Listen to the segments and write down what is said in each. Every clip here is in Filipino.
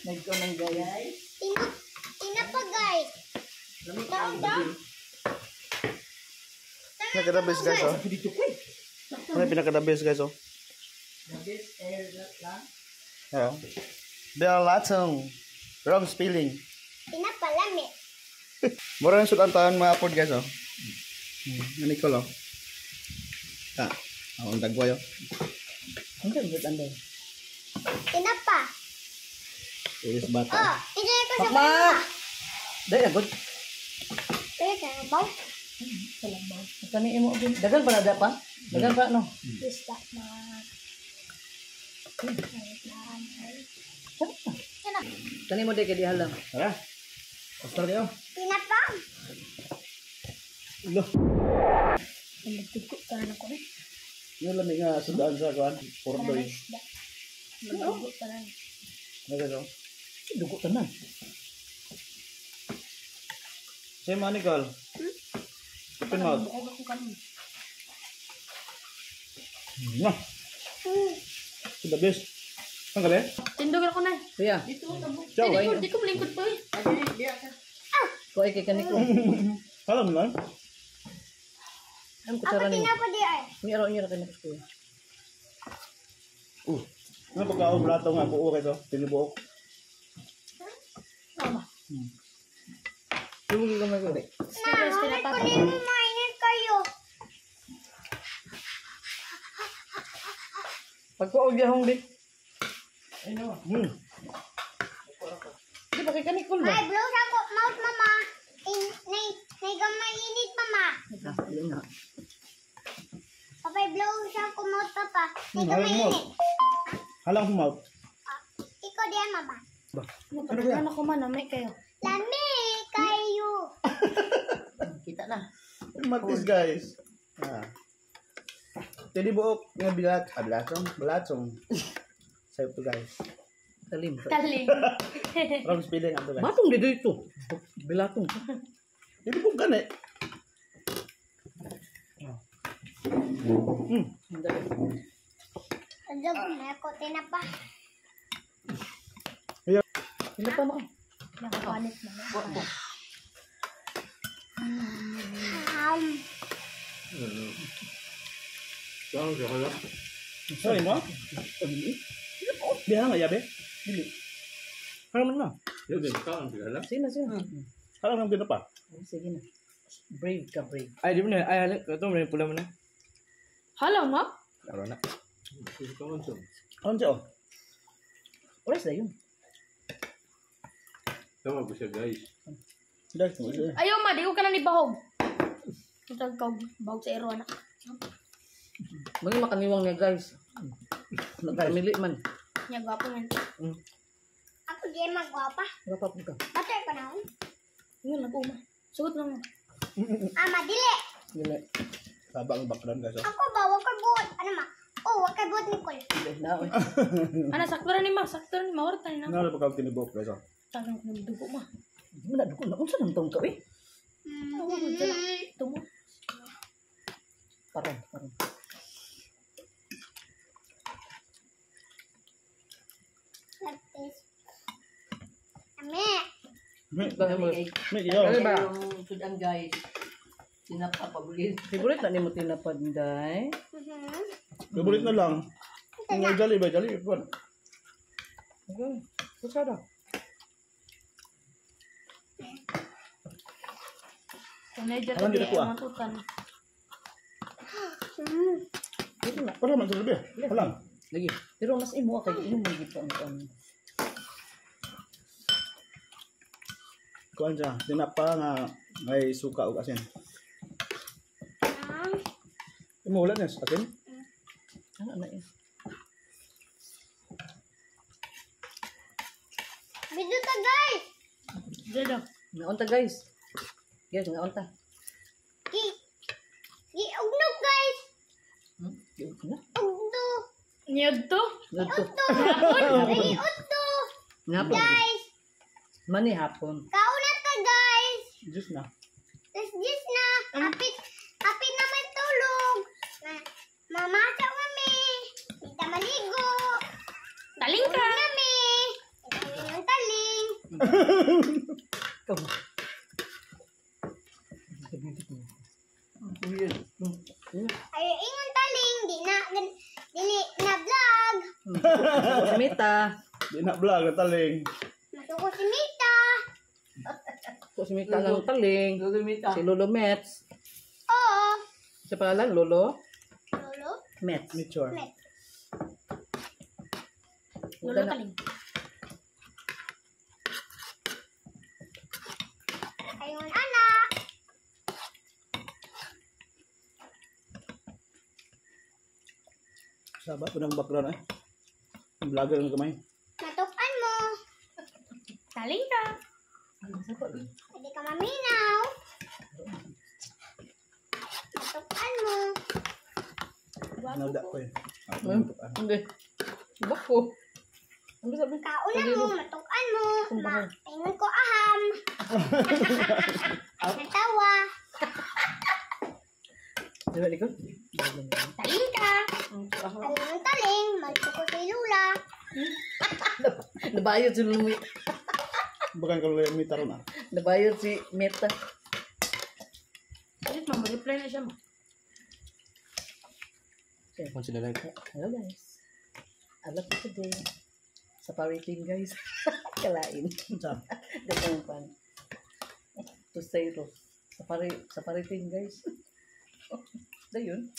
Nagkunang guys. Ina pa guys. Daw. Pinaka-the-best guys oh. Ano pinaka-the-best guys oh. Nabis air lang. Yeah. Belatong. Wrong spelling. Ina pa lami. Mura yung sudan tahan mga apod guys oh. Ano ko lang. Ang dagway oh. Ang ganda ang day. Ina pa. Iris bata. Oh, ina ko sa Mama! baba. Day agad. Kaya ka ba? Salamat. Kani imo din. Dagan pa na da pa? Dagan pa no. Basta na. Kani mo day kay dihalang. Tara. Pastor kayo. Ina pa. Ulo. Nagtugko ka na ko eh. Yung lamig nga sudan sa kuan. Pordoy. Nagtugko ka na. Ano guys oh. Dugo tanan. Say manikal. Open mouth. Mwah. It's the best. Ang galing? Tindog ako na. Kuya. Ciao. Di ko malingkod pa eh. Ko ay kay kani ko. Alam mo lang? Ang Ako kutsara ni. tina pa di ay. Mira niya kani ko. Ano pagkaon blato nga buo kayo to? Tinibuok. Mama. Tumugi ka may ko. Na, kunin mo mainit kayo. Pagko gyahong di. Ay no. Di ba kay kani ko ba? Ay, blow sa ko mouth mama. Nay gamay init mama. Ayun na. Papay blow sa ko mouth papa. Nay gamay Halang mouth. init. Halang sa mouth. Ikaw diyan mama. Ano ba? Ano ko man may kayo. Lami kayo. Kita na. Matis guys. Tinibuok nga bilat. Balatsong. Sa'yo to guys. Talim. Talim. Wrong spelling ang to guys. Batong dito ito. Bilatong. Tinibuok ka na eh. Adog na ko tinapa. Hindi pa mo. Nakapanit na. Sorry mo? Bilang nga yabe? Dili. Halang na. Sino. Halang ng pinapa. Sige na. Brave ka, brave. Ay, di mo na. Ay, ito mo na yung pula mo na. Hello, ma? Laro na. Ano siya oh? Oras na yun. Tama ko siya guys. Guys, mo ito. Ayaw ma, di ko ka na ni bahog. Ito ka bahog sa ero anak. Mga makaniwang niya guys. Nagkamili man. Niya gwapo man. Ako di magwapa. Gapap ka. Batay pa na ako. Yun, nag-uma. Sugot lang. Madili. Dili. Sabang background guys oh. Ako ba, wakay buot. Ano ma? Oh, wakay buot ni Col. Dili na. Ano, sakto ni ma. Warta ni na. Ano na pagkaw tinibuok guys oh. Tagang ko ng dugo ma. Hindi mo na dugo na. Unsa nang taong ka eh? Ito mo. Parang. Ame. May iyo. Ano ba? Yung sudan guys. Sinapapabulin. Favorite na ni mo tinapad, day. Favorite na lang. Ang jali ba? Jali. Okay. Kusada. Kanay dyan Alam dito ko ah. matutan. Wala man sa gabi. Wala. Lagi. Pero mas imo kay imo mo gito ang Kuan siya. Tinapa nga may suka o asin. Imo wala na sa asin? ano na yun. Video ta guys. Dito. Naunta guys. Guys, naunta. Ugnog guys. Yun na. Ugdo. Nyagto. Ngadto. Ugdo. Hapon. Ugdo. Hapon. Guys. Mani hapon. Kaunat ka guys. Just na. This na. Happy na may tulog. Mamasa kami. Kita maligo. Taling ka. Kamu. Weird. Ay, ingon taling, dili na vlog. Si Mita. Di na vlog na taling. Masuko si Mita. Si Mita ng taling. Lulumita. Si Lolo Mets. Oo. Sa pangalan, Lolo Lolo. Mets. Nature. Met. Lolo taling. Ayun, anak. Saba po ng background eh. Ang vlogger ng kamay. Natukan mo. Taling ka. Hindi ka maminaw. Natukan mo. Nada ko eh. Hindi. Bako. Ano sabi? Kauna mo, matukan mo. Ingon ko aham. Natawa. Diba, likod? Taling ka. Ayun, taling. Masuko si Lula. Nabayad si Lolo Meta. Bukan kalau yang mita ron ah. Nabayad si Meta. Ulit, mag-reply na siya mo. Kung sila like ko. Hello guys. I love you today. Sa pariting guys. Kalain. Sa Dito yung pan. To say to. Sa pariting guys. Da yun.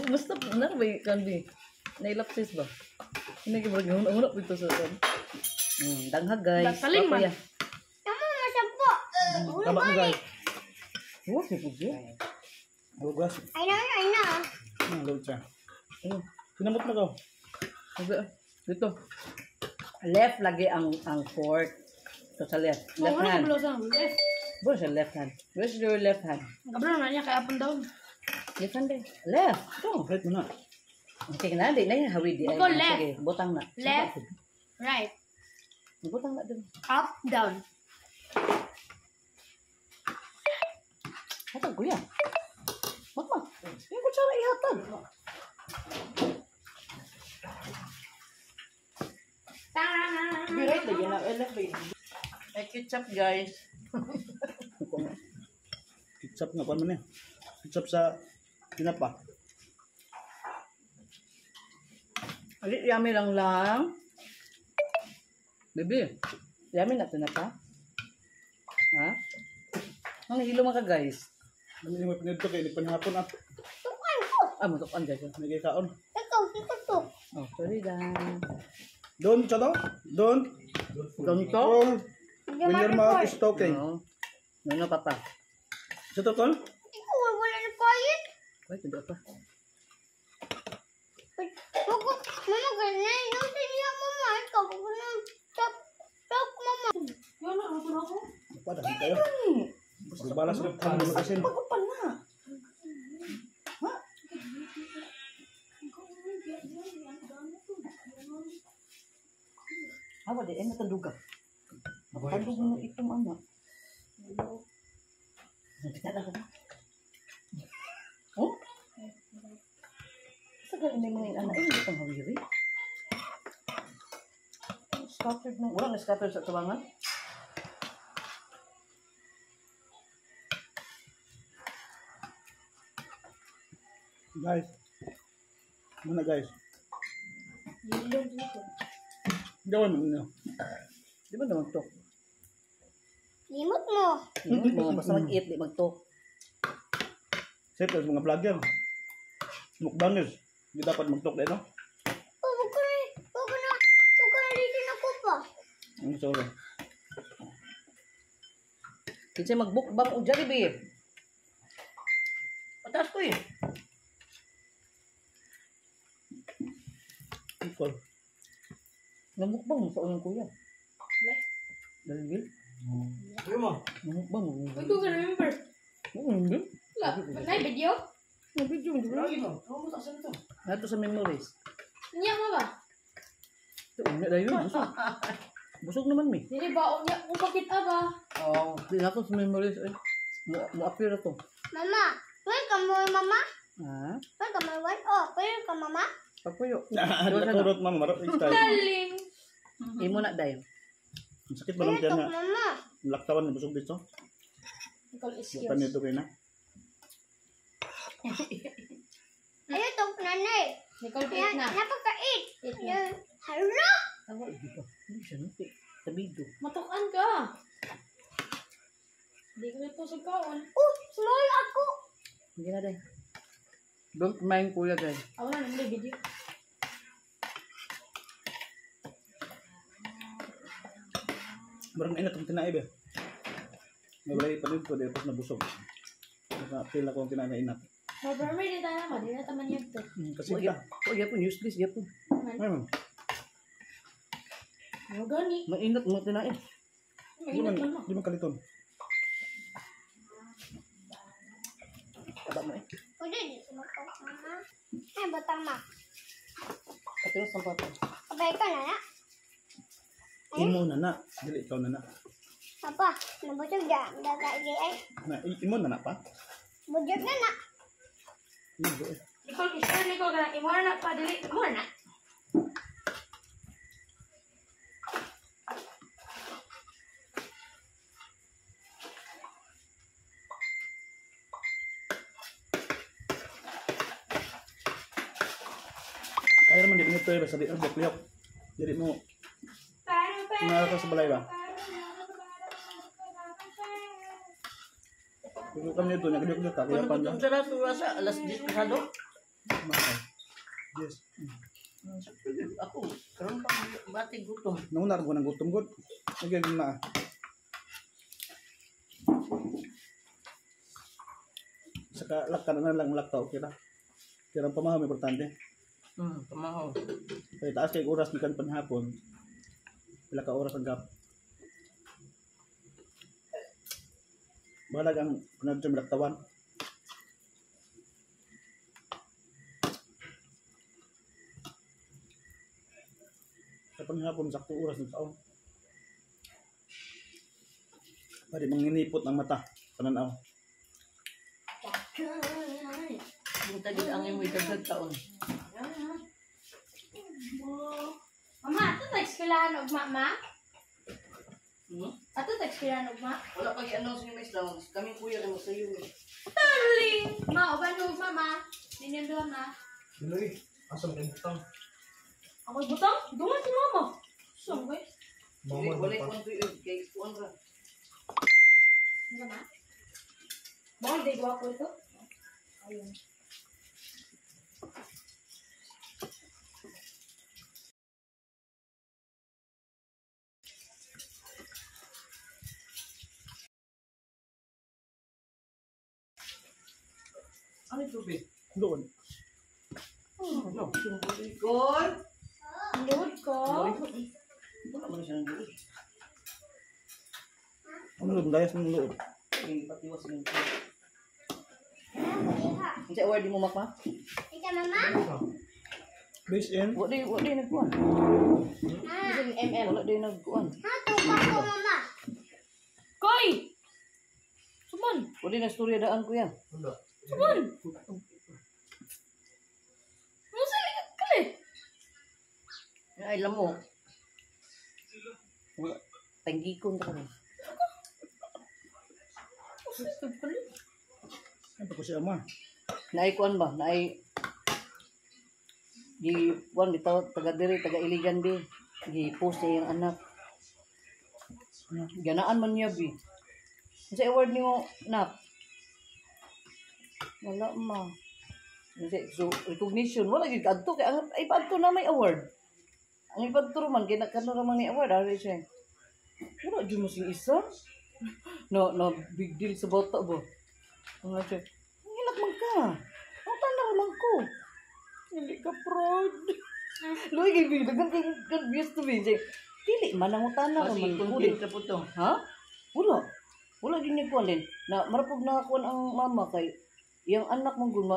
Basta na ba yung kandi? Nailapsis ba? Hinagibag yung una po ito sa pan. Danghag guys. Taling man. Papaya. Tama, masampo. tama mo guys. Oh, si Pujo. Bugas. Ay na. Ang load siya. Ano? Pinamot na ko. Dito. Left lagi ang fork. So sa left. Left hand. Where's your left hand? Where's your left hand? Kablo na niya, kaya apon daw. Left hand eh. Left. Ito. Right mo na. Okay na. Di na yung hawid. Buko left. Sige, butang na. Left. Right. Butang na dun. Up, down. Hatag ko yan. Magma. Yung kutsara ihatag. Be right lagi na. Left lagi. May ketchup guys. Ketchup nga pa man eh. Ketchup sa tinapa. Alit, yummy lang. Baby, yummy na ito na pa. Ha? Ang hilo mga guys. Ano yung may pinito kay panhapon ah. Tukan ko. Matukan guys. Nagay kaon. Ikaw, to. Oh, sorry guys. Don't sa to? Don't. Don't to? Roll. When your mouth is talking. No. No, papa. Sa to tol? Ikaw, wala na quiet. Wait, hindi pa. Mama, ganyan. Yung siniya mama. Ikaw, wag na. Stop, mama. Yan na, ako. Pada kayo. Berbalas ng kami asin. Pagpapan na. Ha? Hawa di, natandugan. Tandog mo itong anak. Nagkita na ko ba? Oh? Sagal hindi mga anak. Ay, hindi pang hawiri. Scattered nung. Walang na-scattered sa tabangan. Guys. Mana guys? Gawin mo niyo. Di ba naman to? Limot mo. Basta mag-eat, di mag-talk. Safe sa mga vlogger. Mukbangers. Hindi dapat mag-talk dito. Oh, wag ka na dito na ko pa. Ang sorry. Kasi mag-bookbang o Jollibee. Patas ko eh. Equal. Namukbang mo sa unang kuya. Jollibee? Namukbang mo. Wag ko ka remember. Hindi. May video? May video mo. Nato sa memories. Niya mo ba? Ito, hindi na yun. Busog. Busog naman mi. Dili ba? Kung bakit ba? Oo. Di nato sa memories. Eh. Mo-appear ito. Mama, welcome mo, mama. Ha? Welcome my one. Oh, welcome, mama. Pagpuyo. Naturot mama marap style. Darling. Imo na dayo. Ang sakit ba lang dyan Tok, na mama. laktawan na busog dito? Nicole is Bukan nito kayo na. Ayun, tok, nanay. Nicole, Yan, eat na. napaka-eat. Eat na. Yan. Hala! Tawa, di ba? Hindi siya nuti. Tabido. Matukan ka. Hindi ko ito sa kaon. Oh, small ako. Hindi na din. Don't mind kuya guys. Ako na naman video. Marang inat ang tinaib eh. Nabalay pa rin ko dahil pas nabusog. Pila ko ang tinaib na inat. November din tayo naman. Di na taman yun to. Kasi Kuya, ka. kuya po, useless, yapon. Ayun. Ano gani? Mainit mo tinain. Di man, Mainit man mo. di man kaliton. Taba mo eh. Pwede dito matok, mama. Ay, batang ma. Patiwas ang papa. Abay ka na na. Imo na na. Dili ikaw na na. Apa, nabutog dyan. Daga ay. Imo na na pa? Bujog na na. Imo eh. Nicole, isa Nicole ka na. Imora na pa. Dili. Imora na. Kaya naman di mo ito eh. Sabi ang bukliyok. Dili mo. Nga ka sa balay ba? Kung kami nito, nagkiyok-kiyok ka. Kaya Ano pa ba dyan. itong sarap? Sa alas 10 pasado? Yes. Ako, karoon pa bating gutom. Nauna ko ng gutom god. Nagyan na. Saka lakka na lang lakta okay na. Kaya ang pamaham importante. Pamahaw. Kaya taas kay oras di kan panhapon. Pila ka oras ang gap. Balag ang panadyo laktawan. Sa panghapon sakto oras ng taon. Pwede manginipot ang mata. Pananaw. Yung tagid ang imoy dagdag taon. Mama, ato ta-explayan og mama? Hmm? Ato ta-explayan og ma? Wala pag i-announce ni Miss Dawn. Kami kuya kay magsayo eh. Darling! Ma, uban og mama. Ninyo doon na. Dili, asam kay butang. Ako butang? Dungan si mama. Saan ba? Wala yung tuyo kay kuan ra. Ano na? Bakit di ko ito? Ayun. Ano ito be? Doon. No, sumbuli ko. Ang luhod ko. Wala man siya ng dulo. Ano doon? Dayas ng loob. Ay, patiwas ng dulo. Iha. Kasi award di mo makma? Ika, mama. Base in. Wala nagkuhan. Ah. Kasi ML. Wala din nagkuhan. Hato pa ko, mama. Koy! Sumon! Wala na storya daan ko yan. Sumon! Ano sa kali? Ay, alam mo. Wala. Tanggikon ka rin. Ano ko siya ama? Naikuan ba? Di kuan bitaw taga diri taga Iligan bi. Gi post niya yung anak. Ganaan man niya bi. Sa award nimo nak. Wala ma. So recognition wala gid kadto kay ang ipadto na may award. Ang ipadto man kay nakano ra man ni award ari siya. Wala jud mo sing isa. No big deal sa bata ba. Nga siya. Hilak man ka. Ang tanda man ko. Hindi ka proud. Luy, kay dagan kay confused to me. Dili man ang utana ra man kulit sa puto. Ha? Wala. Wala din ni kuan na marapog na kuan ang mama kay yang anak mong gun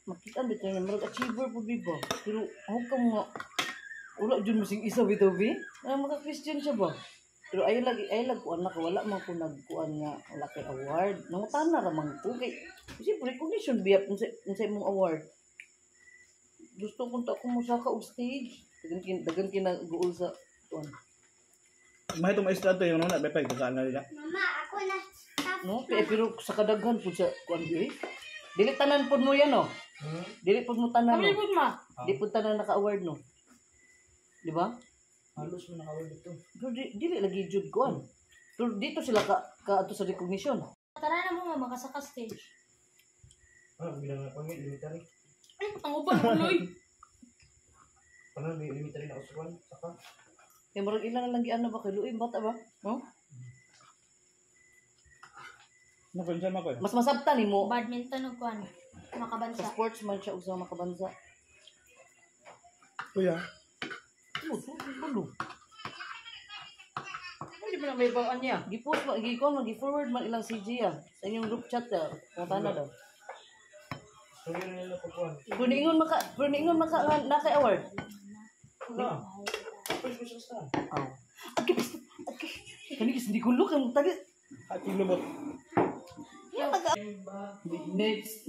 makita dito niya marag achiever po di ba? Pero ako ka mga wala jud mo sing isa bitaw bi. Maka Christian siya ba? Pero ay lag ko anak wala man ko nagkuan nga wala kay award. Nangutana ra man ko kay kasi recognition biya unsay mong award. Gusto ko ta ko mo saka og stage. Dagan kina goal sa kuan. Mahitong maestrado yung nuna, bepeg, tagaan na nila. Mama, ako na top. No, pero sa kadaghan po sa kuan gyud. Dili tanan pod mo yan no. Dili pod mo tanan. Kami No? po ma. Di pod tanan naka-award no. Di ba? Halos mo nakawal dito. Pero dili lagi jud kuan. Pero dito sila ka ato sa recognition. Tara na mo mama kasaka stage. Ano, bilang na pangit, limitary. Ay, ang uban uloy. Ano, limitary na usuan, saka. Kaya murag ilan na lang gian na ba kay Luim bata ba? No? Ano, pinsan mo ko eh? Mas masabtan nimo. Badminton ug kuan. Sa Makabansa. sportsman siya usang makabansa. Kuya. Bulo. Hindi mo na may bawaan niya. Gi-post man, gi-forward man ilang CG sa inyong group chat kung tana daw. Kung niingon maka naka-award. Ano? Oh. Okay. Kani hindi ko look ang tali. At yung lumot. Next